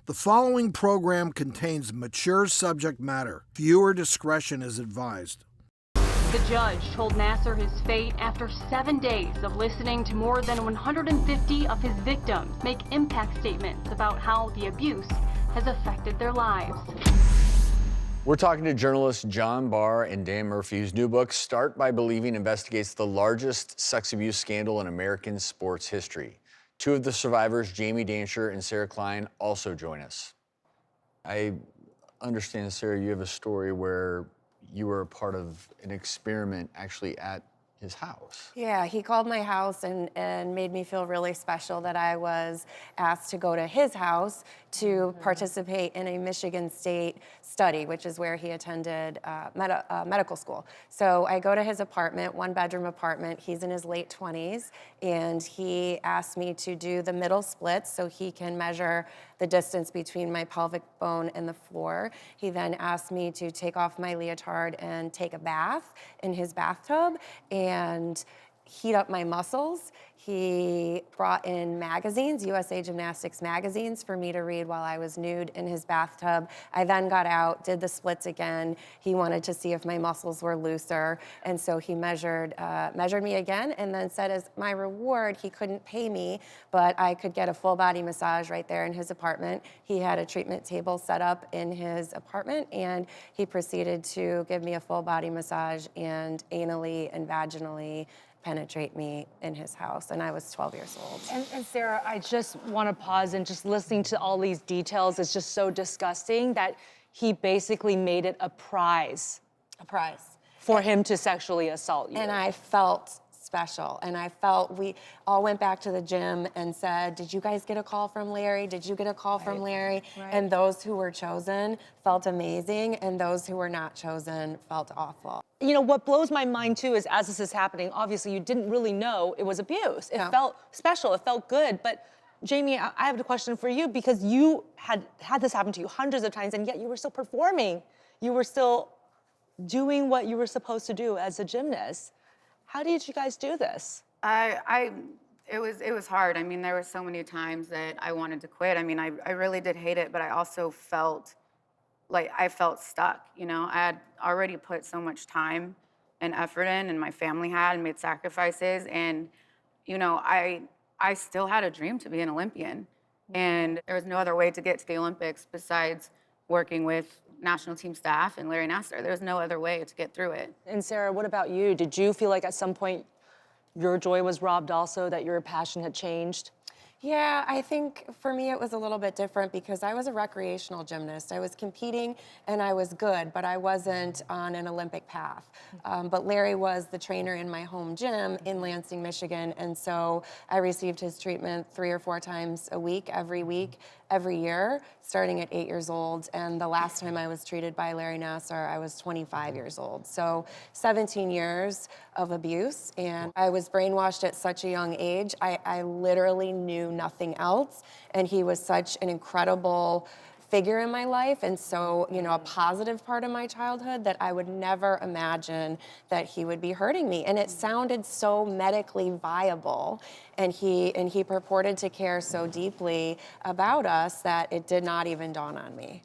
The following program contains mature subject matter. Viewer discretion is advised. The judge told Nassar his fate after 7 days of listening to more than 150 of his victims make impact statements about how the abuse has affected their lives. We're talking to journalists John Barr and Dan Murphy, whose new book, Start by Believing, investigates the largest sex abuse scandal in American sports history. Two of the survivors, Jamie Dancer and Sarah Klein, also join us. I understand, Sarah, you have a story where you were a part of an experiment actually at his house. Yeah, he called my house and made me feel really special that I was asked to go to his house to participate in a Michigan State study, which is where he attended medical school. So I go to his apartment, one-bedroom apartment. He's in his late 20s, and he asked me to do the middle splits so he can measure the distance between my pelvic bone and the floor. He then asked me to take off my leotard and take a bath in his bathtub and heat up my muscles. He brought in magazines, USA Gymnastics magazines, for me to read while I was nude in his bathtub. I then got out, did the splits again. He wanted to see if my muscles were looser, and so he measured me again, and then said as my reward, he couldn't pay me, but I could get a full body massage right there in his apartment. He had a treatment table set up in his apartment, and he proceeded to give me a full body massage and anally and vaginally penetrate me in his house, and I was 12 years old. And Sarah, I just want to pause, and just listening to all these details is just so disgusting that he basically made it a prize. A prize. For him to sexually assault you. And I felt special, and I felt we all went back to the gym and said, did you guys get a call from Larry? Did you get a call from Larry? Right. And those who were chosen felt amazing, and those who were not chosen felt awful. You know, what blows my mind too is as this is happening, obviously you didn't really know it was abuse. It felt special, it felt good, but Jamie, I have a question for you, because you had this happen to you hundreds of times, and yet you were still performing. You were still doing what you were supposed to do as a gymnast. How did you guys do this? It was hard. I mean, there were so many times that I wanted to quit. I mean, I really did hate it, but I also felt like I felt stuck, you know? I had already put so much time and effort in, and my family had, and made sacrifices, and, you know, I still had a dream to be an Olympian, and there was no other way to get to the Olympics besides working with national team staff and Larry Nassar. There was no other way to get through it. And Sarah, what about you? Did you feel like at some point your joy was robbed also, that your passion had changed? Yeah, I think for me it was a little bit different because I was a recreational gymnast. I was competing and I was good, but I wasn't on an Olympic path. But Larry was the trainer in my home gym in Lansing, Michigan, and so I received his treatment 3 or 4 times a week, every year, starting at 8 years old. And the last time I was treated by Larry Nassar, I was 25 years old. So 17 years of abuse, and I was brainwashed at such a young age. I literally knew nothing else, and he was such an incredible figure in my life, and so, you know, a positive part of my childhood, that I would never imagine that he would be hurting me. And it sounded so medically viable, and he purported to care so deeply about us that it did not even dawn on me.